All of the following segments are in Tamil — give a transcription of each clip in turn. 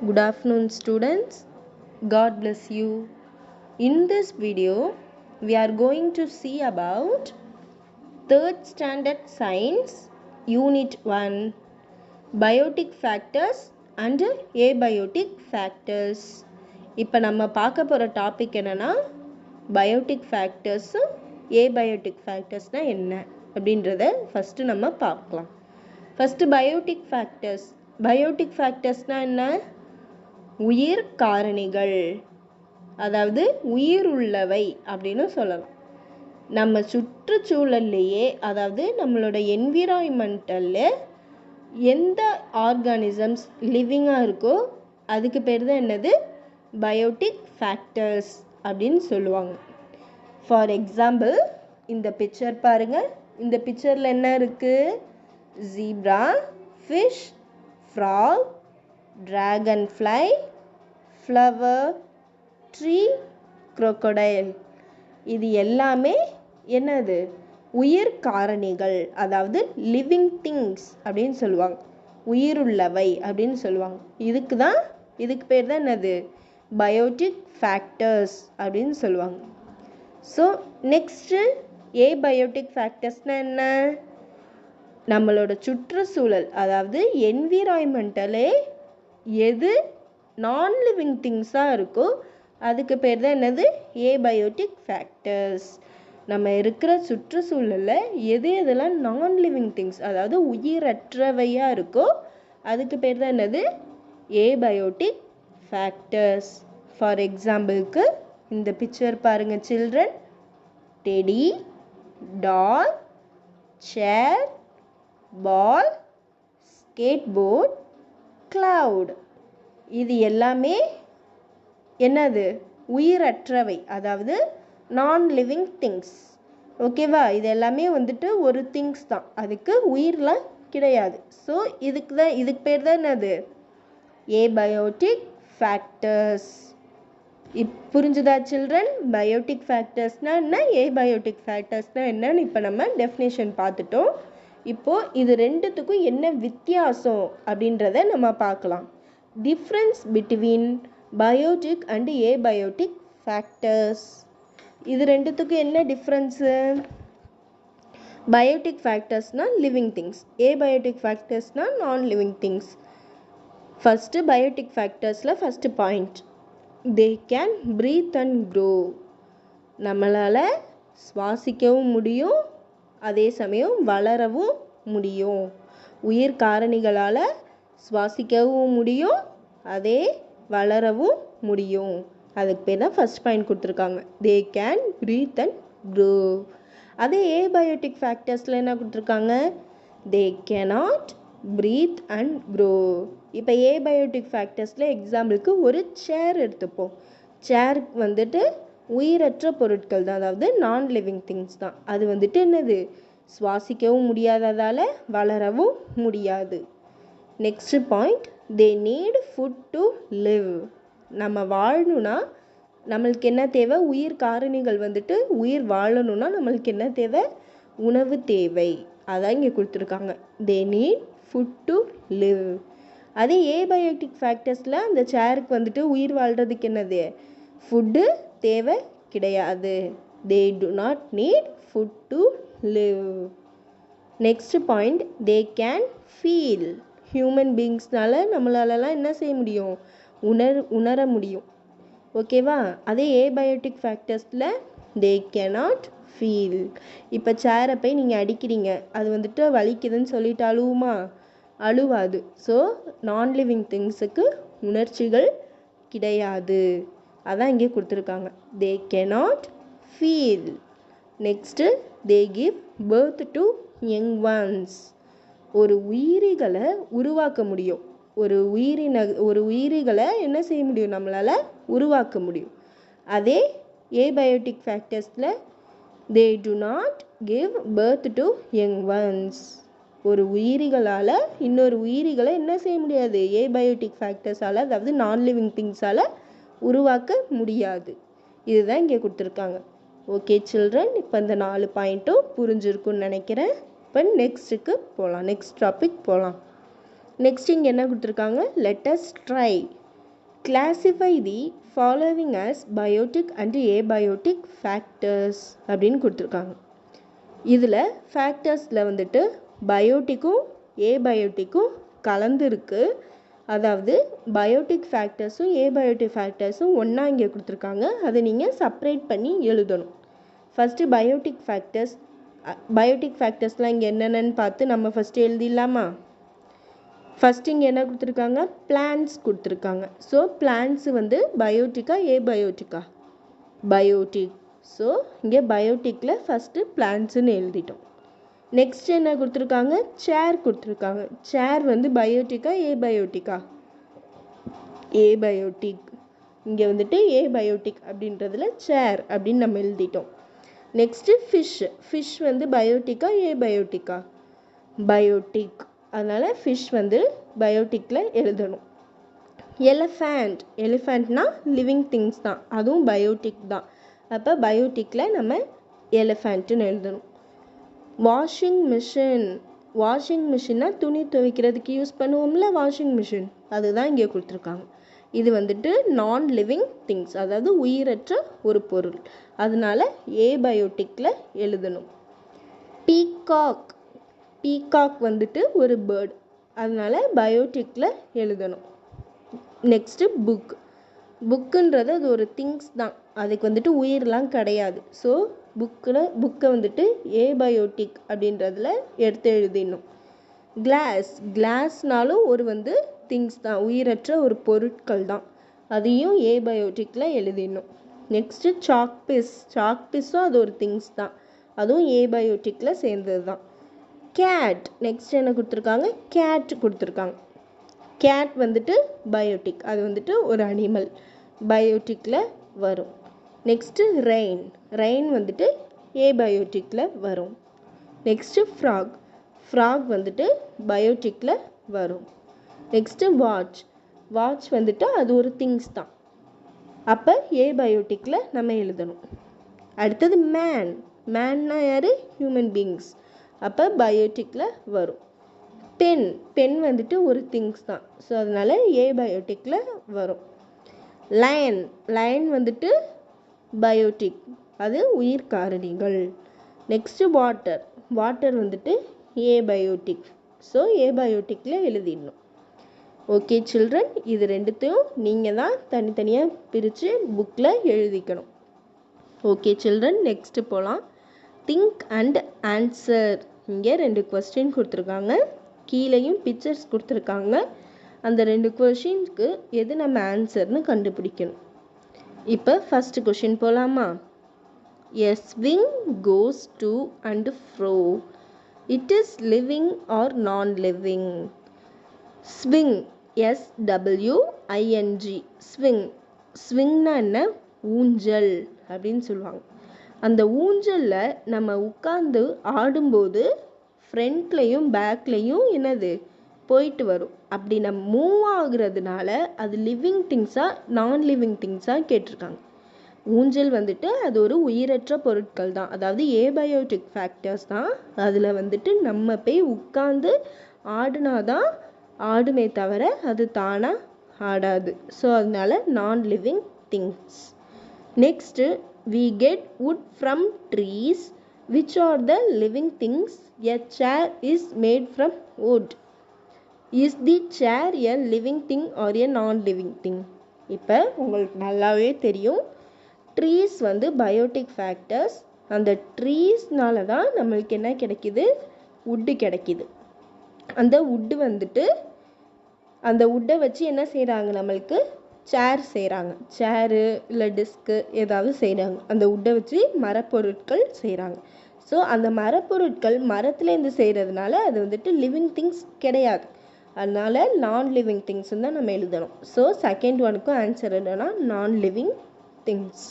Good afternoon, students. God bless you. In this video, we are going to see about 3rd standard science unit 1 biotic factors and abiotic factors. இப்போ நம்ம பார்க்க போகிற டாபிக் என்னன்னா பயோட்டிக் ஃபேக்டர்ஸும் ஏபயோட்டிக் ஃபேக்டர்ஸ்னால் என்ன அப்படின்றத ஃபஸ்ட்டு நம்ம பார்க்கலாம். ஃபஸ்ட்டு பயோட்டிக் ஃபேக்டர்ஸ்னால் என்ன? உயிர் காரணிகள், அதாவது உயிர் உள்ளவை அப்படின்னு சொல்லலாம். நம்ம சுற்றுச்சூழல்லையே, அதாவது நம்மளோட என்விரான்மெண்டலில் எந்த ஆர்கானிசம்ஸ் லிவிங்காக இருக்கோ அதுக்கு பேர் தான் என்னது? பயோட்டிக் ஃபேக்டர்ஸ் அப்படின்னு சொல்லுவாங்க. ஃபார் எக்ஸாம்பிள், இந்த பிக்சர் பாருங்கள். இந்த பிக்சரில் என்ன இருக்குது? Zebra, fish, frock, dragonfly, flower, tree, crocodile. இது எல்லாமே என்னது? உயிர் காரணிகள், அதாவது லிவிங் திங்ஸ் அப்படின்னு சொல்லுவாங்க. உயிருள்ளவை அப்படின்னு சொல்லுவாங்க. இதுக்கு பேர் தான் என்னது? பயோட்டிக் ஃபேக்டர்ஸ் அப்படின்னு சொல்லுவாங்க. ஸோ நெக்ஸ்ட்டு ஏபயோட்டிக் ஃபேக்டர்ஸ்னால் என்ன? நம்மளோட சுற்றுச்சூழல், அதாவது என்விரான்மெண்டலே எது நான் லிவிங் திங்ஸாக இருக்கோ அதுக்கு பேர் தான் என்னது? Abiotic factors. நம்ம இருக்கிற சுற்றுச்சூழலில் எதெல்லாம் நான் லிவிங் திங்ஸ், அதாவது உயிரற்றவையாக இருக்கோ அதுக்கு பேர் தான் என்னது? Abiotic factors. ஃபார் எக்ஸாம்பிளுக்கு இந்த பிக்சர் பாருங்கள் சில்ட்ரன். டெடி, டால், சேர், பால், ஸ்கேட்போர்ட், cloud. இது எல்லாமே என்னது? உயிரற்றவை, அதாவது நான் லிவிங் திங்ஸ். ஓகேவா? இது எல்லாமே வந்துட்டு ஒரு திங்ஸ் தான், அதுக்கு உயிர்லாம் கிடையாது. ஸோ இதுக்கு பேர் தான் என்னது? Abiotic factors. புரிஞ்சுதா சில்ட்ரன்? பயோட்டிக் ஃபேக்டர்ஸ்னால் என்ன, ஏபயோட்டிக் ஃபேக்டர்ஸ்னால் என்னன்னு இப்போ நம்ம டெஃபினேஷன் பார்த்துட்டோம். இப்போது இது ரெண்டுத்துக்கும் என்ன வித்தியாசம் அப்படின்றத நம்ம பார்க்கலாம். Difference between biotic and abiotic factors. இது ரெண்டுத்துக்கும் என்ன டிஃப்ரென்ஸு? பயோட்டிக் ஃபேக்டர்ஸ்னால் லிவிங் திங்ஸ், ஏபயோட்டிக் ஃபேக்டர்ஸ்னால் non living things. First biotic ஃபேக்டர்ஸில் first point, they can breathe and grow. நம்மளால் சுவாசிக்கவும் முடியும், அதே சமயம் வளரவும் முடியும். உயிர் காரணிகளால் சுவாசிக்கவும் முடியும், அதே வளரவும் முடியும். அதுக்கு பேர் தான் ஃபஸ்ட் பாயிண்ட் கொடுத்துருக்காங்க, they can breathe and grow. அதே ஏபயோட்டிக் ஃபேக்டர்ஸில் என்ன கொடுத்துருக்காங்க? They cannot breathe and grow. இப்போ ஏபயோட்டிக் ஃபேக்டர்ஸில் எக்ஸாம்பிளுக்கு ஒரு சேர் எடுத்துப்போம். சேருக்கு வந்துட்டு உயிரற்ற பொருட்கள் தான், அதாவது நான் லிவிங் திங்ஸ் தான். அது வந்துட்டு என்னது? சுவாசிக்கவும் முடியாததால் வளரவும் முடியாது. Next point, they need food to live. நம்ம வாழணும்னா நம்மளுக்கு என்ன தேவை? உயிர் காரணிகள் வந்துட்டு உயிர் வாழணும்னா நம்மளுக்கு என்ன தேவை? உணவு தேவை. அதான் இங்கே கொடுத்துருக்காங்க, they need food to live. அதே ஏபயோட்டிக் ஃபேக்டர்ஸில் அந்த சேருக்கு வந்துட்டு உயிர் வாழ்கிறதுக்கு என்னது? ஃபுட்டு தேவை கிடையாது. They do not need food to live. Next point, they can feel. Human பீயிங்ஸ்னால நம்மளாலலாம் என்ன செய்ய முடியும்? உணர முடியும். ஓகேவா? அதே ஏபயோட்டிக் ஃபேக்டர்ஸில் தே கேனாட் ஃபீல். இப்போ சேரை போய் நீங்கள் அடிக்கிறீங்க, அது வந்துட்டு வலிக்குதுன்னு சொல்லிட்டு அழுவுமா? அழுவாது. ஸோ நான் லிவிங் திங்ஸுக்கு உணர்ச்சிகள் கிடையாது. அதான் இங்கே கொடுத்துருக்காங்க, they cannot feel. Next, they give birth to young ones. ஒரு உயிரிகளை உருவாக்க முடியும். ஒரு உயிரிகளை என்ன செய்ய முடியும்? நம்மளால் உருவாக்க முடியும். அதே ஏபயோட்டிக் ஃபேக்டர்ஸில் they do not give birth to young ones. ஒரு உயிரிகளால் இன்னொரு உயிரிகளை என்ன செய்ய முடியாது? ஏபயோட்டிக் ஃபேக்டர்ஸால், அதாவது நான் லிவிங் திங்ஸால் உருவாக்க முடியாது. இதுதான் இங்கே கொடுத்துருக்காங்க. ஓகே சில்ட்ரன், இப்போ இந்த 4 பாயிண்ட்டும் புரிஞ்சிருக்குன்னு நினைக்கிறேன். இப்போ நெக்ஸ்ட்டுக்கு போகலாம், நெக்ஸ்ட் டாபிக் போகலாம். நெக்ஸ்ட் இங்கே என்ன கொடுத்துருக்காங்க? Let us try. Classify the following as biotic and abiotic factors அப்படின்னு கொடுத்துருக்காங்க. இதில் ஃபேக்டர்ஸில் வந்துட்டு பயோட்டிக்கும் ஏபயோட்டிக்கும் கலந்து இருக்குது. அதாவது பயோட்டிக் ஃபேக்டர்ஸும் ஏபயோட்டிக் ஃபேக்டர்ஸும் ஒன்றா இங்கே கொடுத்துருக்காங்க. அதை நீங்கள் செப்பரேட் பண்ணி எழுதணும். ஃபஸ்ட்டு பயோட்டிக் ஃபேக்டர்ஸ்லாம் இங்கே என்னென்னு பார்த்து நம்ம ஃபஸ்ட்டு எழுதிடலாமா? ஃபஸ்ட்டு இங்கே என்ன கொடுத்துருக்காங்க? பிளான்ஸ் கொடுத்துருக்காங்க. ஸோ பிளான்ஸ் வந்து பயோட்டிக்கா ஏபயோட்டிக்கா? பயோட்டிக். ஸோ இங்கே பயோட்டிக்கில் ஃபஸ்ட்டு பிளான்ஸுன்னு எழுதிட்டோம். நெக்ஸ்ட் என்ன கொடுத்துருக்காங்க? சேர் கொடுத்துருக்காங்க. சேர் வந்து பயோட்டிக்கா ஏபயோட்டிக்கா? ஏபயோட்டிக். இங்கே வந்துட்டு ஏபயோட்டிக் அப்படின்றதுல சேர் அப்படின்னு நம்ம எழுதிட்டோம். நெக்ஸ்ட்டு ஃபிஷ் வந்து பயோட்டிக்கா ஏபயோட்டிக்கா? பயோட்டிக். அதனால் ஃபிஷ் வந்து பயோட்டிக்கில் எழுதணும். எலிஃபேண்ட்னா லிவிங் திங்ஸ் தான், அதுவும் பயோட்டிக் தான். அப்போ பயோட்டிக்கில் நம்ம எலிஃபேண்ட்டுன்னு எழுதணும். வாஷிங் மிஷின்னா துணி துவைக்கிறதுக்கு யூஸ் பண்ணுவோம்ல வாஷிங் மிஷின், அதுதான் இங்கே கொடுத்துருக்காங்க. இது வந்துட்டு நான் லிவிங் திங்ஸ், அதாவது உயிரற்ற ஒரு பொருள். அதனால ஏபயோட்டிக்கில் எழுதணும். பீகாக் வந்துட்டு ஒரு பேர்டு, அதனால பயோட்டிக்கில் எழுதணும். நெக்ஸ்ட்டு புக்குன்றது அது ஒரு திங்ஸ் தான், அதுக்கு வந்துட்டு உயிரெலாம் கிடையாது. ஸோ புக்கை வந்துட்டு ஏபயோட்டிக் அப்படின்றதுல எடுத்து எழுதிடணும். கிளாஸ்னாலும் ஒரு வந்து திங்ஸ் தான், உயிரற்ற ஒரு பொருட்கள் தான், அதையும் ஏபயோட்டிக்கில் எழுதிடணும். நெக்ஸ்ட்டு சாக்பீஸும் அது ஒரு திங்ஸ் தான், அதுவும் ஏபயோட்டிக்கில் சேர்ந்தது தான். நெக்ஸ்ட் என்ன கொடுத்துருக்காங்க? கேட் வந்துட்டு பயோட்டிக், அது வந்துட்டு ஒரு அனிமல், பயோட்டிக்கில் வரும். நெக்ஸ்ட்டு ரெயின் வந்துட்டு ஏபயோட்டிக்கில் வரும். நெக்ஸ்ட்டு ஃப்ராக் வந்துட்டு பயோட்டிக்கில் வரும். நெக்ஸ்ட்டு வாட்ச் வந்துட்டு அது ஒரு திங்ஸ் தான், அப்போ ஏபயோட்டிக்கில் நம்ம எழுதணும். அடுத்தது மேன்னா யார்? ஹியூமன் பீயிங்ஸ், அப்போ பயோட்டிக்கில் வரும். பென் வந்துட்டு ஒரு திங்ஸ் தான், ஸோ அதனால் ஏபயோட்டிக்கில் வரும். லயன் வந்துட்டு பயோட்டிக், அது உயிர் காரணிகள். நெக்ஸ்ட்டு வாட்டர் வந்துட்டு ஏபயோட்டிக், ஸோ ஏபயோட்டிக்கில் எழுதிடணும். ஓகே சில்ட்ரன், இது ரெண்டுத்தையும் நீங்கள் தான் தனித்தனியாக பிரித்து புக்கில் எழுதிக்கணும். ஓகே சில்ட்ரன், நெக்ஸ்ட்டு போகலாம். Think and answer. இங்கே 2 கொஸ்டின் கொடுத்துருக்காங்க, கீழேயும் பிக்சர்ஸ் கொடுத்துருக்காங்க. அந்த 2 கொஷினுக்கு எது நம்ம ஆன்சர்னு கண்டுபிடிக்கணும். இப்போ ஃபஸ்ட்டு கொஷின் போகலாமா? A swing goes to and fro. It is living or non-living? Swing, SWING. ஸ்விங்னா என்ன? ஊஞ்சல் அப்படின்னு சொல்லுவாங்க. அந்த ஊஞ்சலில் நம்ம உட்காந்து ஆடும்போது ஃப்ரண்ட்லேயும் பேக்லேயும் என்னது போயிட்டு வரும். அப்படி நம்ம மூவ் ஆகுறதுனால அது லிவிங் திங்ஸாக நான் லிவிங் திங்ஸாக கேட்டிருக்காங்க. ஊஞ்சல் வந்துட்டு அது ஒரு உயிரற்ற பொருட்கள் தான், அதாவது ஏபயோட்டிக் ஃபேக்டர்ஸ் தான். அதில் வந்துட்டு நம்ம போய் உட்காந்து ஆடுனாதான் ஆடுமே தவிர அது தானாக ஆடாது. ஸோ அதனால நான் living things. Next we get wood from trees. Which are the living things? A chair is made from wood. Is the chair a living thing or a non-living thing? இப்போ உங்களுக்கு நல்லாவே தெரியும், ட்ரீஸ் வந்து பயோட்டிக் ஃபேக்டர்ஸ். அந்த ட்ரீஸ்னால தான் நம்மளுக்கு என்ன கிடைக்கிது? வுட்டு கிடைக்கிது. அந்த வுட்டு வந்துட்டு அந்த வுட்டை வச்சு என்ன செய்கிறாங்க? நம்மளுக்கு சேர் செய்கிறாங்க. சேரு இல்லை டிஸ்க்கு ஏதாவது செய்கிறாங்க. அந்த வுட்டை வச்சு மரப்பொருட்கள் செய்கிறாங்க. ஸோ அந்த மரப்பொருட்கள் மரத்துலேருந்து செய்கிறதுனால அது வந்துட்டு லிவிங் திங்ஸ் கிடையாது. அதனால் நான் லிவிங் திங்ஸ்ன்னு தான் நம்ம எழுதணும். ஸோ செகண்ட் ஒனுக்கும் ஆன்சர் என்னன்னா நான் living things.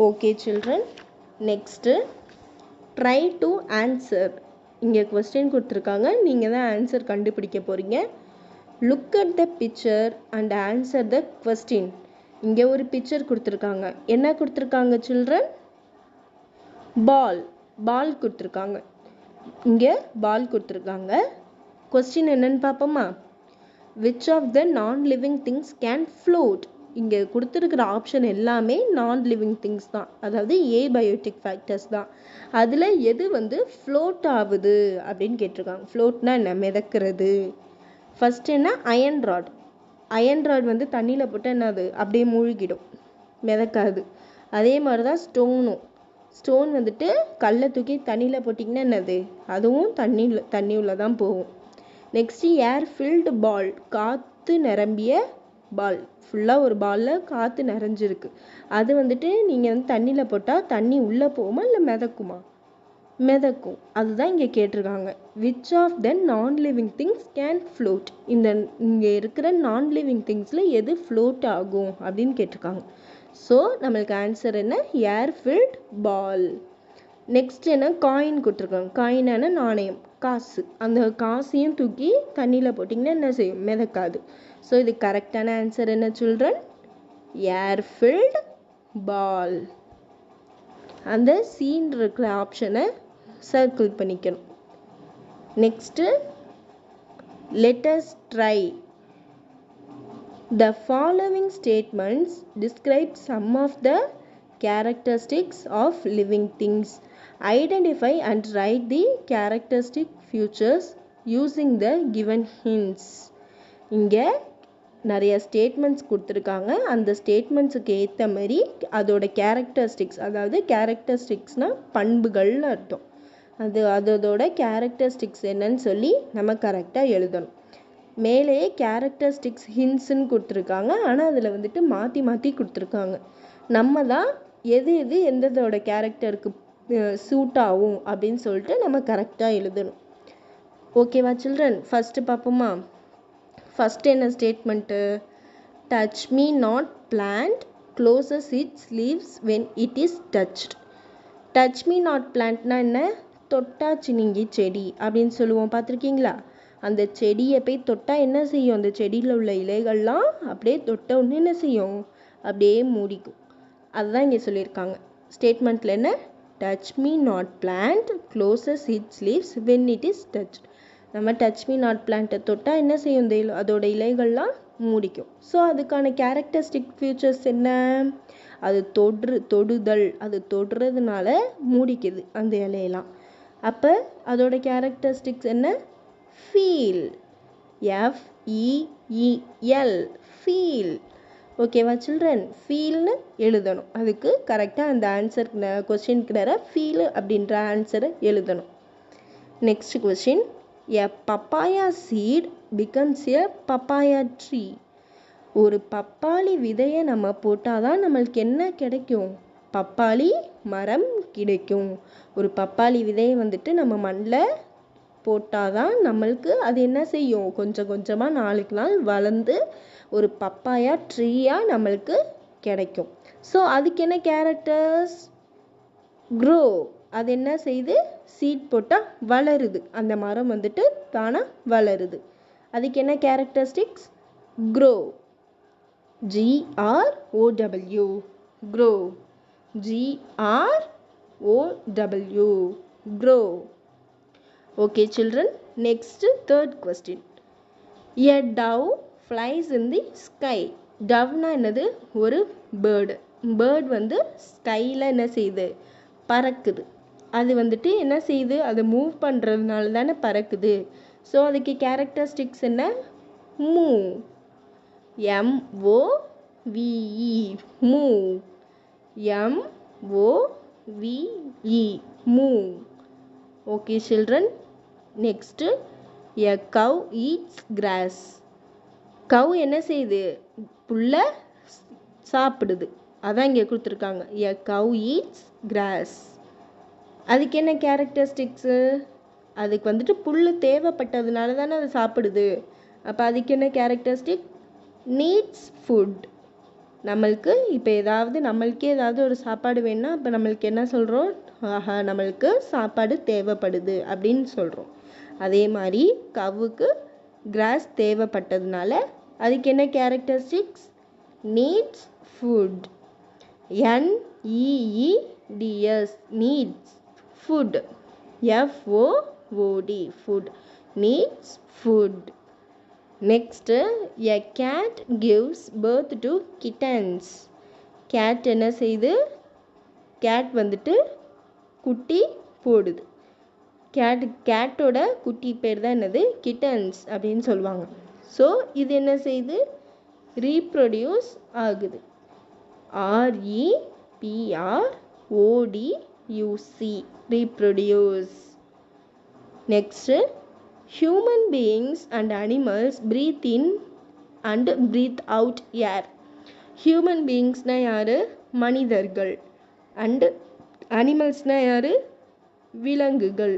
Okay children, next try to answer. இங்கே கொஸ்டின் கொடுத்துருக்காங்க, நீங்கள் தான் ஆன்சர் கண்டுபிடிக்க போகிறீங்க. Look at the picture and answer the question. இங்கே ஒரு பிக்சர் கொடுத்துருக்காங்க. என்ன கொடுத்துருக்காங்க சில்ட்ரன்? பால் கொடுத்துருக்காங்க. இங்கே பால் கொடுத்துருக்காங்க. கொஸ்டின் என்னன்னு பார்ப்போமா? which of the non-living things can float? இங்கே கொடுத்துருக்கிற ஆப்ஷன் எல்லாமே நான் லிவிங் திங்ஸ் தான், அதாவது ஏபயோட்டிக் ஃபேக்டர்ஸ் தான். அதில் எது வந்து ஃப்ளோட் ஆகுது அப்படின்னு கேட்டிருக்காங்க. ஃப்ளோட்னா என்ன? மிதக்கிறது. ஃபர்ஸ்ட் என்ன? Iron rod. அயன் ராட் வந்து தண்ணியில் போட்டால் என்னது? அப்படியே மூழ்கிடும், மிதக்காது. அதே மாதிரி தான் ஸ்டோனும். ஸ்டோன் வந்துட்டு கல்லை தூக்கி தண்ணியில் போட்டிங்கன்னா என்னது? அதுவும் தண்ணி உள்ள தான் போகும். நெக்ஸ்ட்டு ஏர் ஃபில்டு பால், காற்று நிரம்பிய பால். ஃபுல்லாக ஒரு பாலில் காற்று நிறைஞ்சிருக்கு. அது வந்துட்டு நீங்கள் வந்து தண்ணியில் போட்டால் தண்ணி உள்ளே போகுமா இல்லை மிதக்குமா? மிதக்கும். அதுதான் இங்கே கேட்டிருக்காங்க. விச் ஆஃப் த நான் லிவிங் திங்ஸ் கேன் ஃப்ளோட்? இங்கே இருக்கிற நான் லிவிங் திங்ஸில் எது ஃப்ளோட் ஆகும் அப்படின்னு கேட்டிருக்காங்க. ஸோ நம்மளுக்கு ஆன்சர் என்ன? ஏர் ஃபில்ட் பால். நெக்ஸ்ட் என்ன? காயின் கொடுத்துருக்காங்க. காயினான நாணயம், காசு. அந்த காசையும் தூக்கி தண்ணியில் போட்டிங்கன்னா என்ன செய்யும்? மிதக்காது. ஸோ இது கரெக்டான ஆன்சர் என்ன சில்ட்ரன்? ஏர் ஃபில்ட் பால். அந்த சீன் இருக்கிற ஆப்ஷனை சர்க்கிள் பண்ணிக்கணும். Next let us try. The following statements describe some of the characteristics of living things. Identify and write the characteristic features using the given hints. இங்கே நிறைய ஸ்டேட்மெண்ட்ஸ் கொடுத்துருக்காங்க. அந்த ஸ்டேட்மெண்ட்ஸுக்கு ஏற்ற மாதிரி அதோட கேரக்டரிஸ்டிக்ஸ், அதாவது கேரக்டரிஸ்டிக்ஸ்னால் பண்புகள்னு அர்த்தம். அதோட கேரக்டரிஸ்டிக்ஸ் என்னன்னு சொல்லி நம்ம கரெக்டாக எழுதணும். மேலேயே கேரக்டரிஸ்டிக்ஸ் ஹின்ட்ஸ்ன்னு கொடுத்துருக்காங்க. ஆனால் அதில் வந்துட்டு மாற்றி மாற்றி கொடுத்துருக்காங்க. நம்ம தான் எது எந்ததோட கேரக்டருக்கு சூட் ஆகும் அப்படின்னு சொல்லிட்டு நம்ம கரெக்டாக எழுதணும். ஓகேவா சில்ட்ரன்? ஃபஸ்ட்டு பார்ப்போமா? ஃபஸ்ட் என்ன statement? Touch me not plant closes its leaves when it is touched. Touch me not பிளான்ட்னா என்ன? தொட்டா சினிங்கி செடி அப்படின்னு சொல்லுவோம், பார்த்துருக்கீங்களா? அந்த செடியை போய் தொட்டால் என்ன செய்யும்? அந்த செடியில் உள்ள இலைகள்லாம் அப்படியே தொட்ட உடனே என்ன செய்யும்? அப்படியே மூடிக்கும். அதுதான் இங்கே சொல்லியிருக்காங்க. ஸ்டேட்மெண்ட்டில் என்ன? Touch me not plant closes its leaves when it is touch. நம்ம டச் மீ நாட் பிளான்ட்டை தொட்டால் என்ன செய்யும்? அதோட இலைகள்லாம் மூடிக்கும். ஸோ அதுக்கான கேரக்டரிஸ்டிக் ஃபீச்சர்ஸ் என்ன? அது தொடுதல், அது தொடுறதுனால மூடிக்குது அந்த இலையெல்லாம். அப்போ அதோட கேரக்டரிஸ்டிக்ஸ் என்ன? ஃபீல். FEEL, feel. ஓகேவா சில்ட்ரன்? ஃபீல்னு எழுதணும். அதுக்கு கரெக்டாக அந்த ஆன்சர் கொஸ்டினுக்கு நேராக ஃபீல் அப்படின்ற ஆன்சரை எழுதணும். Next question. A papaya seed becomes a papaya tree. ஒரு பப்பாளி விதையை நம்ம போட்டால் தான் நம்மளுக்கு என்ன கிடைக்கும்? பப்பாளி மரம் கிடைக்கும். ஒரு பப்பாளி விதையை வந்துட்டு நம்ம மண்ணில் போட்டால் தான் நம்மளுக்கு அது என்ன செய்யும்? கொஞ்சம் கொஞ்சமாக நாளுக்கு நாள் வளர்ந்து ஒரு பப்பாயா ட்ரீயாக நம்மளுக்கு கிடைக்கும். ஸோ அதுக்கு என்ன கேரக்டர்ஸ்? க்ரோ. அது என்ன செய்யுது? சீட் போட்டால் வளருது. அந்த மரம் வந்துட்டு தானாக வளருது. அதுக்கு என்ன characteristics? Grow. GROW, grow. GROW, grow. Okay children, next third question. A dove flies in the sky. Doveனா என்னது? ஒரு பேர்டு. பேர்டு வந்து ஸ்கையில் என்ன செய்யுது? பறக்குது. அது வந்துட்டு என்ன செய்யுது? அதை மூவ் பண்ணுறதுனால தானே பறக்குது. ஸோ அதுக்கு கேரக்டரிஸ்டிக்ஸ் என்ன? Move. MOVE, move. MOVE, move. Okay children. Next a cow eats grass. கவ் என்ன செய்யுது? புல்லை சாப்பிடுது. அதான் இங்கே கொடுத்துருக்காங்க. a cow eats grass. அதுக்கு என்ன கேரக்டரிஸ்டிக்ஸு? அதுக்கு வந்துட்டு புல் தேவைப்பட்டதுனால தானே அது சாப்பிடுது. அப்போ அதுக்கு என்ன கேரக்டரிஸ்டிக்? Needs food. நம்மளுக்கு இப்போ நம்மளுக்கே ஏதாவது ஒரு சாப்பாடு வேணும்னா அப்போ நம்மளுக்கு என்ன சொல்கிறோம்? ஆஹா, நம்மளுக்கு சாப்பாடு தேவைப்படுது அப்படின்னு சொல்கிறோம். அதே மாதிரி கவ்வுக்கு கிராஸ் தேவைப்பட்டதுனால அதுக்கு என்ன characteristics? Needs food. NEEDS, needs food. FOOD, food. Needs food. Next, a cat gives birth to kittens. Cat என்ன செய்யுது? cat வந்துட்டு குட்டி போடுது. கேட்டோட குட்டி பேர் தான் என்னது? கிட்டன்ஸ் அப்படின்னு சொல்லுவாங்க. ஸோ இது என்ன செய்யுது? ரீப்ரொடியூஸ் ஆகுது. REPRODUCE, reproduce. Next, human beings and animals breathe in and breathe out air. Human beings-னா யாரு? மனிதர்கள். and animals-னா யாரு? விலங்குகள்.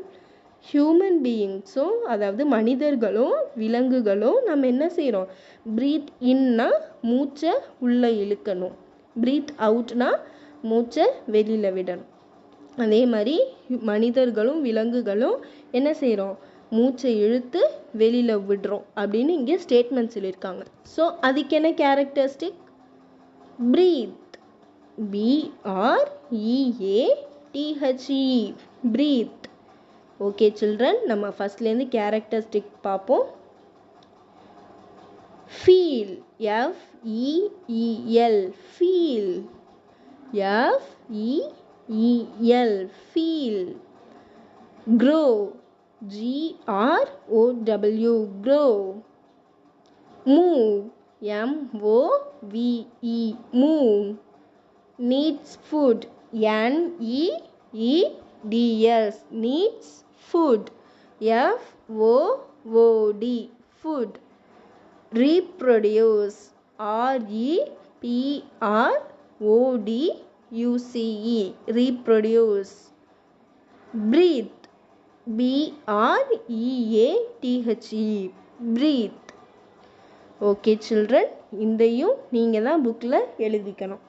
ஹியூமன் பீயிங்ஸும் அதாவது மனிதர்களும் விலங்குகளும் நம்ம என்ன செய்கிறோம்? ப்ரீத் இன்னா மூச்சை உள்ளே இழுக்கணும், ப்ரீத் அவுட்னா மூச்சை வெளியில் விடணும். அதே மாதிரி மனிதர்களும் விலங்குகளும் என்ன செய்கிறோம்? மூச்சை இழுத்து வெளியில் விடுறோம் அப்படின்னு இங்கே ஸ்டேட்மெண்ட் சொல்லியிருக்காங்க. ஸோ அதுக்கு என்ன characteristic? Breathe, BREATHE, breathe. Okay children, நம்ம ஃபஸ்ட்லேருந்து கேரக்டரிஸ்டிக் பார்ப்போம். Feel, FEEL, feel, FEEL, feel. grow, GROW, grow. move, MOVE, move. needs food, NEEDS, needs food, FOOD, food. reproduce, REPRODUCE, reproduce. breathe, BREATHE, breathe. Okay children, இதையும் நீங்கள் தான் புக்கில் எழுதிக்கணும்.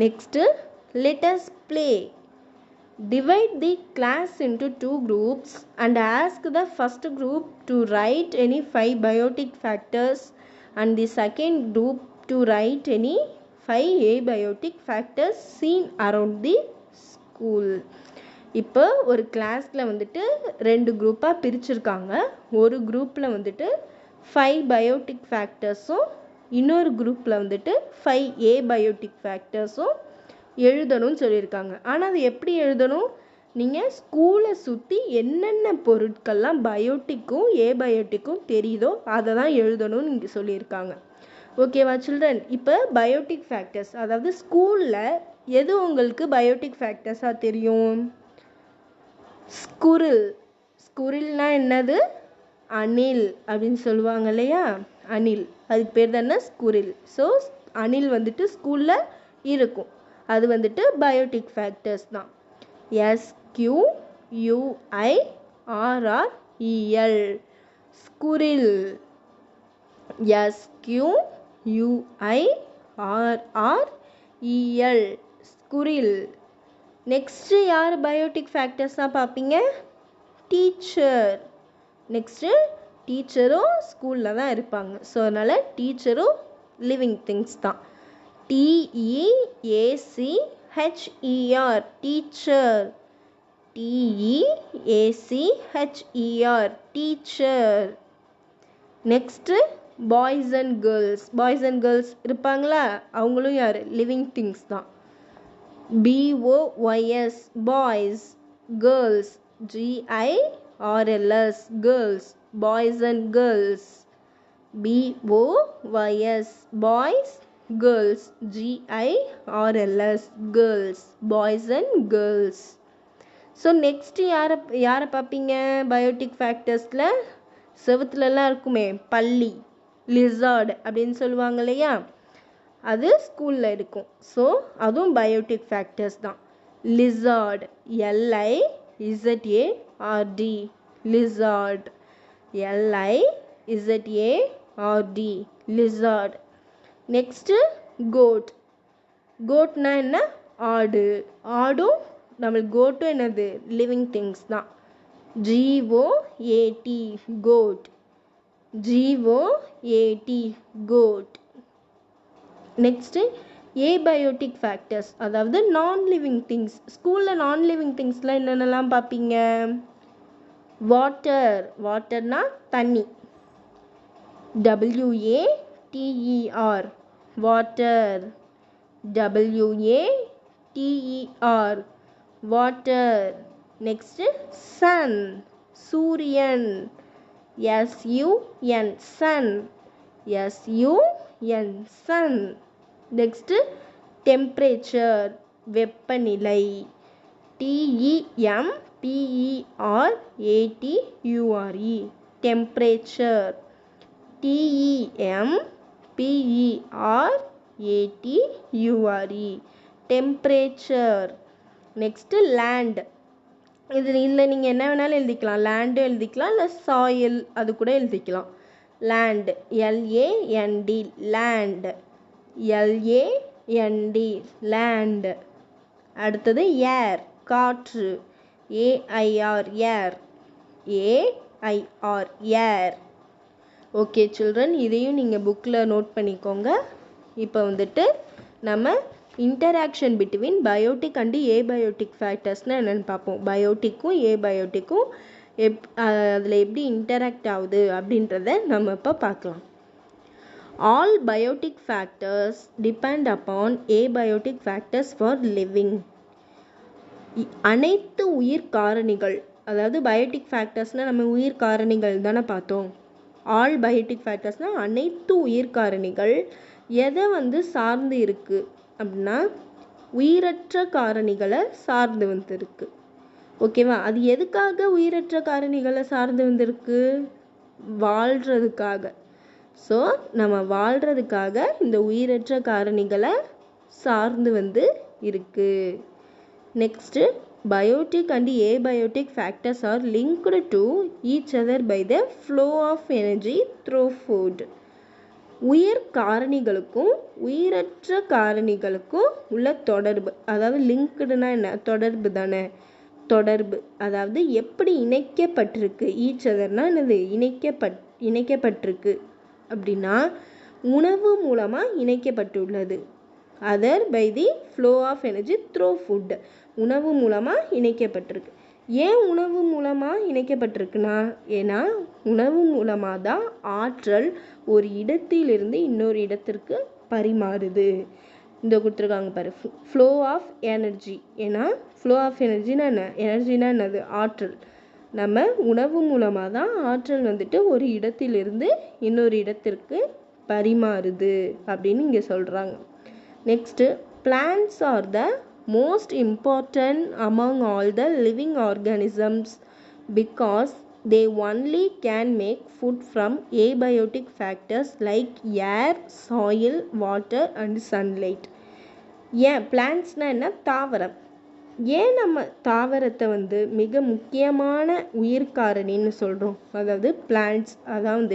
Next, let us play. Divide the class into 2 groups and ask the first group to write any 5 biotic factors and the second group to write any 5 abiotic factors seen around the school. இப்போ ஒரு கிளாஸில் வந்துட்டு 2 குரூப்பாக பிரிச்சுருக்காங்க. ஒரு குரூப்பில் வந்துட்டு 5 பயோட்டிக் ஃபேக்டர்ஸும் இன்னொரு குரூப்பில் வந்துட்டு 5 ஏபயோட்டிக் ஃபேக்டர்ஸும் எழுதணும்னு சொல்லியிருக்காங்க. ஆனால் அது எப்படி எழுதணும்? நீங்கள் ஸ்கூலை சுற்றி என்னென்ன பொருட்கள்லாம் பயோட்டிக்கும் ஏபயோட்டிக்கும் தெரியுதோ அதை தான் எழுதணும்னு இங்கே சொல்லியிருக்காங்க. ஓகேவா சில்ட்ரன்? இப்போ பயோட்டிக் ஃபேக்டர்ஸ், அதாவது ஸ்கூலில் எது உங்களுக்கு பயோட்டிக் ஃபேக்டர்ஸாக தெரியும்? ஸ்குரில். ஸ்குரில்னா என்னது? அணில் அப்படின்னு சொல்லுவாங்க இல்லையா? அணில், அதுக்கு பேர் தானே ஸ்குரில். ஸோ அணில் வந்துட்டு ஸ்கூலில் இருக்கும், அது வந்துட்டு பயோட்டிக் ஃபேக்டர்ஸ் தான். SQUIRREL, squirrel. SQUIRREL, squirrel. Next யார் பயோட்டிக் ஃபேக்டர்ஸாக பார்ப்பீங்க? டீச்சர். நெக்ஸ்ட்டு டீச்சரும் ஸ்கூலில் தான் இருப்பாங்க. ஸோ அதனால் டீச்சரும் லிவிங் திங்ஸ் தான். TEACHER, teacher. TEACHER, teacher. Next boys and girls. Boys and girls இருப்பாங்களா? அவங்களும் யார்? லிவிங் திங்ஸ் தான். BOYS, boys. Girls, GIRLS, girls. Boys and girls. BOYS, boys. Girls, GIRLS, girls. Boys and girls. So next யாரை பார்ப்பீங்க பயோட்டிக் ஃபேக்டர்ஸில்? செவுத்துலலாம் இருக்குமே பல்லி, லிசார்டு அப்படின்னு சொல்லுவாங்க இல்லையா? அது ஸ்கூலில் இருக்கும். ஸோ அதுவும் பயோட்டிக் ஃபேக்டர்ஸ் தான். Lizard, LIZARD, lizard. LIZARD, lizard. Next goat. கோட்னா என்ன? ஆடு. ஆடும் நம்மளுக்கு கோட்டும் என்னது? லிவிங் திங்ஸ் தான். GOAT, goat. GOAT, goat. Next abiotic factors, அதாவது நான் லிவிங் திங்ஸ். ஸ்கூலில் நான் லிவிங் திங்ஸ்லாம் என்னென்னலாம் பார்ப்பீங்க? வாட்டர். வாட்டர்னா தண்ணி. WATER water. WATER water. Next sun, Suryan. SUN sun. SUN sun. Next temperature, வெப்பநிலை. TEMPERATURE temperature. TEMPERATURE temperature. Next land. இதில் நீங்கள் என்ன வேணாலும் எழுதிக்கலாம். லேண்டு எழுதிக்கலாம், இல்லை சாயில் அது கூட எழுதிக்கலாம். Land, LAND land. LAND land. அடுத்தது ஏர், காற்று. AIR air. AIR air. Okay children, இதையும் நீங்கள் புக்கில் நோட் பண்ணிக்கோங்க. இப்போ வந்துட்டு நம்ம interaction between biotic and abiotic ஃபேக்டர்ஸ்னால் என்னென்னு பார்ப்போம். பயோட்டிக்கும் ஏபயோட்டிக்கும் அதில் எப்படி இன்டராக்ட் ஆகுது அப்படின்றத நம்ம இப்போ பார்க்கலாம். All biotic factors depend upon abiotic factors for living. அனைத்து உயிர் காரணிகள், அதாவது பயோட்டிக் ஃபேக்டர்ஸ்னால் நம்ம உயிர் காரணிகள் தானே பார்த்தோம். ஆல் பயோட்டிக் ஃபேக்டர்ஸ்னால் அனைத்து உயிர் காரணிகள் எதை சார்ந்து இருக்குது அப்படின்னா உயிரற்ற காரணிகளை சார்ந்து வந்திருக்கு. ஓகேவா? அது எதுக்காக உயிரற்ற காரணிகளை சார்ந்து வந்திருக்கு? வாழ்கிறதுக்காக. ஸோ நம்ம வாழ்கிறதுக்காக இந்த உயிரற்ற காரணிகளை சார்ந்து இருக்கு. Next biotic and abiotic factors are linked to each other by the flow of energy through food. உயிர் காரணிகளுக்கும் உயிரற்ற காரணிகளுக்கும் உள்ள தொடர்பு, அதாவது லிங்க்டுனா என்ன? தொடர்பு தானே. தொடர்பு அதாவது எப்படி இணைக்கப்பட்டிருக்கு. ஈச் அதர்னா என்னது? இணைக்கப்பட்டிருக்கு அப்படின்னா உணவு மூலமாக இணைக்கப்பட்டுள்ளது. Other by the flow of energy through food. உணவு மூலமாக இணைக்கப்பட்டிருக்கு. ஏன் உணவு மூலமாக இணைக்கப்பட்டிருக்குன்னா, ஏன்னா உணவு மூலமாக தான் ஆற்றல் ஒரு இடத்திலிருந்து இன்னொரு இடத்திற்கு பரிமாறுது. இந்த கொடுத்துருக்காங்க பாரு, ஃப்ளோ ஆஃப் எனர்ஜி. ஏன்னா ஃப்ளோ ஆஃப் எனர்ஜினா என்ன? எனர்ஜினா என்னது? ஆற்றல். நம்ம உணவு மூலமாக தான் ஆற்றல் ஒரு இடத்திலிருந்து இன்னொரு இடத்திற்கு பரிமாறுது அப்படின்னு இங்கே சொல்கிறாங்க. Next plants R the most important among all the living organisms because they only can make food from abiotic factors like air, soil, water and sunlight. ஏன் பிளான்ட்ஸ்னால் என்ன? தாவரம். ஏன் நம்ம தாவரத்தை மிக முக்கியமான உயிர்காரணின்னு சொல்கிறோம்? அதாவது பிளான்ட்ஸ் அதான்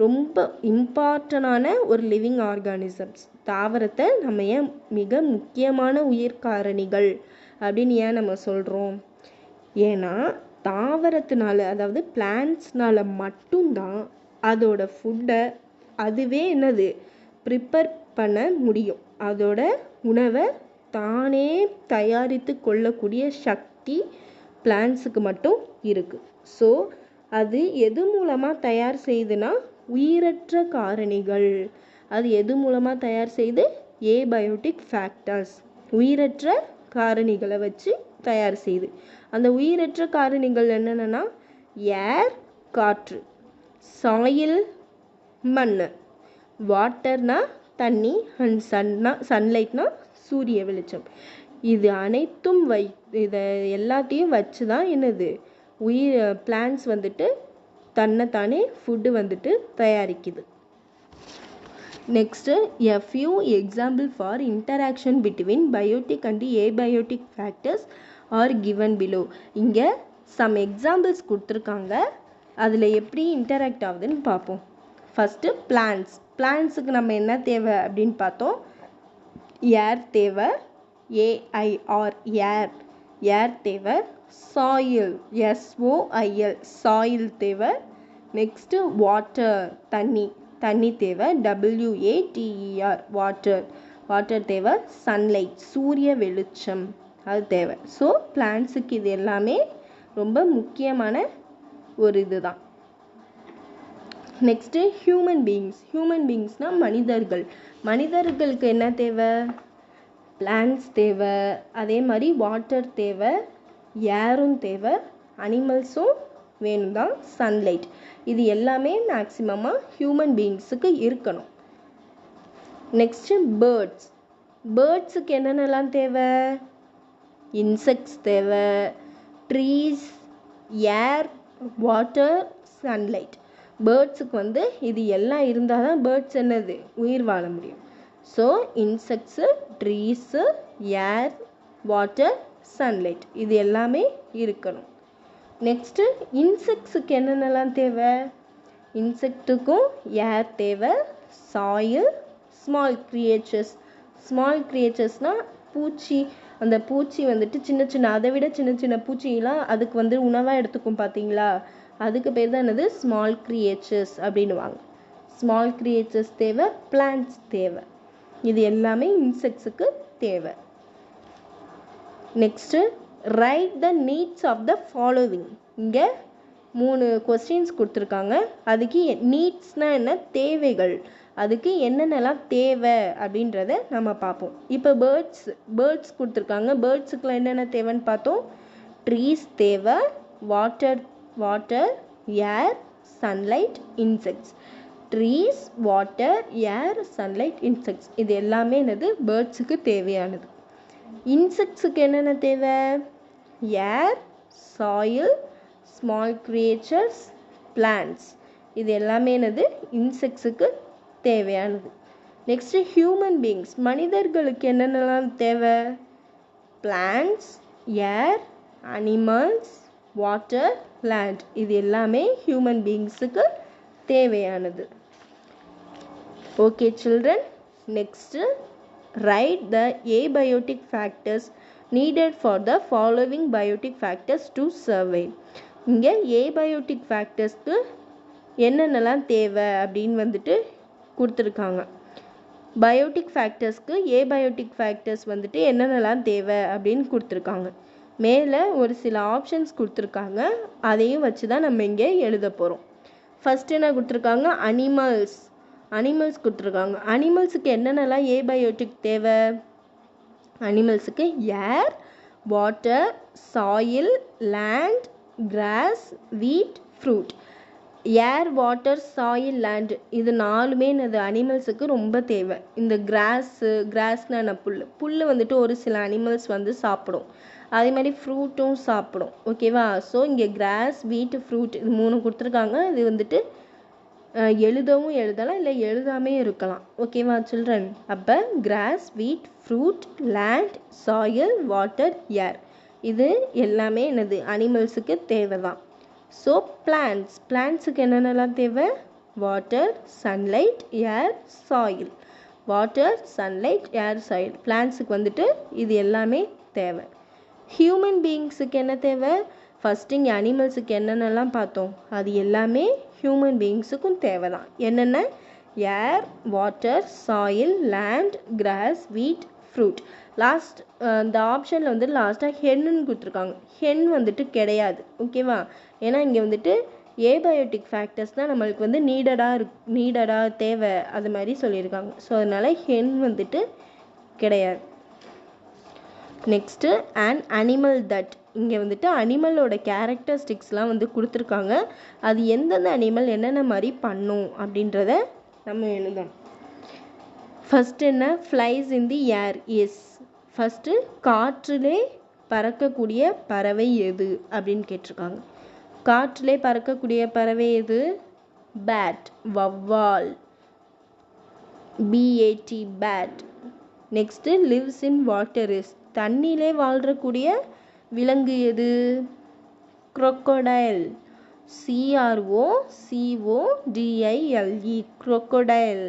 ரொம்ப இம்பார்ட்டண்டான ஒரு லிவிங் ஆர்கானிசம்ஸ். தாவரத்தை நம்ம ஏன் மிக முக்கியமான உயிர்காரணிகள் அப்படின்னு ஏன் நம்ம சொல்கிறோம்? ஏன்னா தாவரத்தினால, அதாவது பிளான்ட்ஸ்னால மட்டும்தான் அதோட ஃபுட்டை அதுவே என்னது ப்ரிப்பேர் பண்ண முடியும். அதோட உணவை தானே தயாரித்து கொள்ளக்கூடிய சக்தி பிளான்ட்ஸுக்கு மட்டும் இருக்குது. ஸோ அது எது மூலமாக தயார் செய்யுதுன்னா உயிரற்ற காரணிகள். அது எது மூலமாக தயார் செய்து? ஏபயோட்டிக் ஃபேக்டர்ஸ், உயிரற்ற காரணிகளை வச்சு தயார் செய்யுது. அந்த உயிரற்ற காரணிகள் என்னென்னா ஏர், காற்று, சாயில், மண், வாட்டர்னா தண்ணி, அண்ட் சன்லைட்னா சூரிய வெளிச்சம். இது அனைத்தும் இதை எல்லாத்தையும் வச்சு தான் என்னது பிளான்ட்ஸ் தன்னைத்தானே ஃபுட்டு தயாரிக்குது. Next a few example for interaction between biotic and abiotic factors are given below. இங்கே some examples கொடுத்துருக்காங்க. அதில் எப்படி இன்டராக்ட் ஆகுதுன்னு பார்ப்போம். ஃபஸ்ட்டு பிளான்ட்ஸுக்கு நம்ம என்ன தேவை அப்படின்னு பார்த்தோம். ஏர் தேவை, AIR ஏர் தேவை. சாயில், SOIL சாயில் தேவை. நெக்ஸ்ட்டு வாட்டர் தண்ணி தேவை, WATER வாட்டர் தேவை. சன்லைட் சூரிய வெளிச்சம் அது தேவை. ஸோ பிளான்ட்ஸுக்கு இது எல்லாமே ரொம்ப முக்கியமான ஒரு இதுதான். நெக்ஸ்ட்டு ஹியூமன் பீயிங்ஸ்னால் மனிதர்களுக்கு என்ன தேவை? பிளான்ட்ஸ் தேவை, அதே மாதிரி வாட்டர் தேவை, ஏரும் தேவை, அனிமல்ஸும் வேணும் தான், சன்லைட். இது எல்லாமே மேக்ஸிமமாக ஹியூமன் பீயிங்ஸுக்கு இருக்கணும். நெக்ஸ்ட்டு பேர்ட்ஸுக்கு என்னென்னலாம் தேவை? இன்செக்ட்ஸ் தேவை, ட்ரீஸ், ஏர், வாட்டர், சன்லைட். பேர்ட்ஸுக்கு இது எல்லாம் இருந்தால் தான் பேர்ட்ஸ் என்னது உயிர் வாழ முடியும். ஸோ இன்செக்ட்ஸு, ட்ரீஸு, ஏர், வாட்டர், சன்லைட் இது எல்லாமே இருக்கணும். நெக்ஸ்ட்டு இன்செக்ட்ஸுக்கு என்னென்னலாம் தேவை? இன்செக்ட்டுக்கும் ஏர் தேவை, சாயில், ஸ்மால் கிரியேச்சர்ஸ்னால் பூச்சி. அந்த பூச்சி சின்ன சின்ன அதை விட சின்ன சின்ன பூச்சியெல்லாம் அதுக்கு உணவாக எடுத்துக்கும் பார்த்தீங்களா? அதுக்கு பேர் தான் என்னது? ஸ்மால் கிரியேச்சர்ஸ் அப்படின்னுவாங்க. ஸ்மால் கிரியேச்சர்ஸ் தேவை, பிளான்ட்ஸ் தேவை. இது எல்லாமே இன்செக்ட்ஸுக்கு தேவை. Next write the needs of the following. இங்கே 3 கொஸ்டின்ஸ் கொடுத்துருக்காங்க. அதுக்கு நீட்ஸ்னால் என்ன? தேவைகள். அதுக்கு என்னென்னலாம் தேவை அப்படின்றத நம்ம பார்ப்போம். இப்போ பேர்ட்ஸ் கொடுத்துருக்காங்க. பேர்ட்ஸுக்குலாம் என்னென்ன தேவைன்னு பார்த்தோம். ட்ரீஸ் தேவை, வாட்டர், ஏர், சன்லைட், இன்செக்ட்ஸ். ட்ரீஸ், வாட்டர், ஏர், சன்லைட், இன்செக்ட்ஸ் இது எல்லாமே என்னது? பேர்ட்ஸுக்கு தேவையானது. இன்செக்ட்ஸுக்கு என்னென்ன தேவை? ஏர், சாயில், ஸ்மால் கிரியேச்சர்ஸ், பிளான்ட்ஸ் இது எல்லாமே என்னது? இன்செக்ட்ஸுக்கு தேவையானது. நெக்ஸ்ட்டு ஹியூமன் பீயிங்ஸ், மனிதர்களுக்கு என்னென்னலாம் தேவை? பிளான்ட்ஸ், ஏர், அனிமல்ஸ், வாட்டர், லேண்ட் இது எல்லாமே ஹியூமன் பீயிங்ஸுக்கு தேவையானது. Okay children, next write the abiotic factors needed for the following biotic factors to survive. இங்கே abiotic factorsக்கு என்னென்னலாம் தேவை அப்படின்னு கொடுத்துருக்காங்க. பயோட்டிக் ஃபேக்டர்ஸ்க்கு abiotic factors என்னென்னலாம் தேவை அப்படின்னு கொடுத்துருக்காங்க. மேலே ஒரு சில ஆப்ஷன்ஸ் கொடுத்துருக்காங்க. அதையும் வச்சு தான் நம்ம இங்கே எழுத போகிறோம். ஃபஸ்ட்டு என்ன கொடுத்துருக்காங்க? அனிமல்ஸ் கொடுத்துருக்காங்க. அனிமல்ஸுக்கு என்னென்னலாம் abiotic தேவை? அனிமல்ஸுக்கு ஏர், வாட்டர், சாயில், லேண்ட், கிராஸ், வீட், ஃப்ரூட். ஏர், வாட்டர், சாயில், லேண்ட் இது 4மே என்னது? அனிமல்ஸுக்கு ரொம்ப தேவை. இந்த கிராஸ்னால் என்ன? புல் ஒரு சில அனிமல்ஸ் சாப்பிடும். அதே மாதிரி ஃப்ரூட்டும் சாப்பிடும். ஓகேவா? ஸோ இங்கே கிராஸ், வீட், ஃப்ரூட் இது 3 கொடுத்துருக்காங்க. இது எழுதவும் எழுதலாம், இல்லை எழுதாமே இருக்கலாம். ஓகேவா சில்ட்ரன்? அப்போ கிராஸ், வீட், ஃப்ரூட், லேண்ட், சாயில், வாட்டர், ஏர் இது எல்லாமே என்னது? அனிமல்ஸுக்கு தேவை தான். ஸோ பிளான்ட்ஸுக்கு என்னென்னலாம் தேவை? வாட்டர், சன்லைட், ஏர், சாயில். வாட்டர், சன்லைட், ஏர், சாயில் பிளான்ட்ஸுக்கு இது எல்லாமே தேவை. ஹியூமன் பீயிங்ஸுக்கு என்ன தேவை? ஃபஸ்ட்டு இங்கே அனிமல்ஸுக்கு என்னென்னலாம் பார்த்தோம், அது எல்லாமே ஹியூமன் பீயிங்ஸுக்கும் தேவை தான். என்னென்ன? ஏர், வாட்டர், சாயில், லேண்ட், கிராஸ், வீட், ஃப்ரூட். இந்த ஆப்ஷனில் லாஸ்ட்டாக ஹென்னுன்னு கொடுத்துருக்காங்க. ஹென் கிடையாது. ஓகேவா? ஏன்னா இங்கே ஏபயோட்டிக் ஃபேக்டர்ஸ் தான் நம்மளுக்கு நீடடாக தேவை அது மாதிரி சொல்லியிருக்காங்க. ஸோ அதனால் ஹென் கிடையாது. Next and animal that. இங்கே அனிமலோட கேரக்டரிஸ்டிக்ஸ்லாம் கொடுத்துருக்காங்க. அது எந்தெந்த அனிமல் என்னென்ன மாதிரி பண்ணும் அப்படின்றத நம்ம எழுதணும். ஃபஸ்ட்டு என்ன? ஃப்ளைஸ் இன் தி ஏர். எஸ். ஃபஸ்ட்டு காற்றிலே பறக்கக்கூடிய பறவை எது அப்படின்னு கேட்டிருக்காங்க. காற்றிலே பறக்கக்கூடிய பறவை எது? பேட், வவ்வால். BAT bat. Next lives in water is. தண்ணியிலே வாழ்கிறக்கூடிய விலங்கு எது? crocodile. CROCODILE crocodile.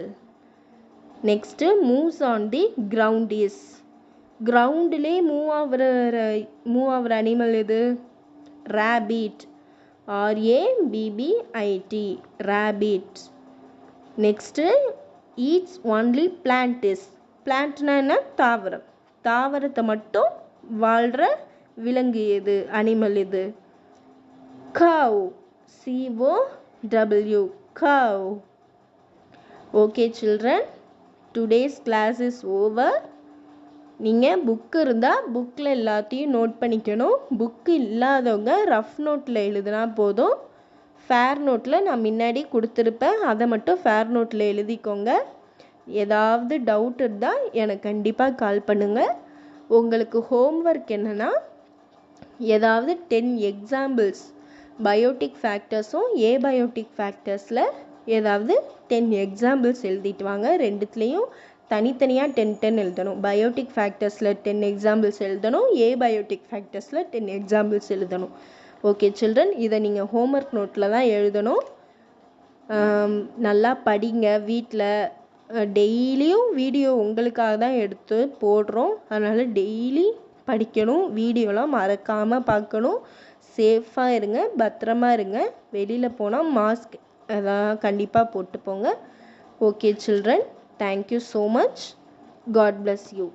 Next moves on the ground is. கிரவுண்டிலே மூவ் ஆகிற அனிமல் எது? Rabbit. RABBIT rabbit. Next eats only plant is. பிளான்ட்னா என்ன? தாவரம். தாவரத்தை மட்டும் வாழ்கிற விலங்கு எது? அனிமல் எது? Cow. COW cow. Okay children, today's class is over. நீங்கள் புக்கு இருந்தால் புக்கில் எல்லாத்தையும் நோட் பண்ணிக்கணும். புக்கு இல்லாதவங்க ரஃப் நோட்டில் எழுதுனா போதும். ஃபேர் நோட்டில் நான் முன்னாடி கொடுத்துருப்பேன், அதை மட்டும் ஃபேர் நோட்டில் எழுதிக்கோங்க. ஏதாவது டவுட் இருந்தால் எனக்கு கண்டிப்பாக கால் பண்ணுங்கள். உங்களுக்கு ஹோம்ஒர்க் என்னென்னா, ஏதாவது 10 எக்ஸாம்பிள்ஸ் பயோட்டிக் ஃபேக்டர்ஸும் ஏபயோட்டிக் ஃபேக்டர்ஸில் ஏதாவது 10 எக்ஸாம்பிள்ஸ் எழுதிட்டு வாங்க. ரெண்டுத்துலேயும் தனித்தனியாக 10 எழுதணும். பயோட்டிக் ஃபேக்டர்ஸில் 10 எக்ஸாம்பிள்ஸ் எழுதணும், ஏபயோட்டிக் ஃபேக்டர்ஸில் 10 எக்ஸாம்பிள்ஸ் எழுதணும். ஓகே சில்ட்ரன், இதை நீங்கள் ஹோம்ஒர்க் நோட்டில் தான் எழுதணும். நல்லா படிங்க. வீட்டில் டெய்லியும் வீடியோ உங்களுக்காக தான் எடுத்து போடுறோம், அதனால் டெய்லி படிக்கணும். வீடியோலாம் மறக்காமல் பார்க்கணும். சேஃபாக இருங்க, பத்திரமா இருங்க. வெளியில் போனால் மாஸ்க் அதான் கண்டிப்பாக போட்டு போங்க. Okay children, thank you so much. God bless you.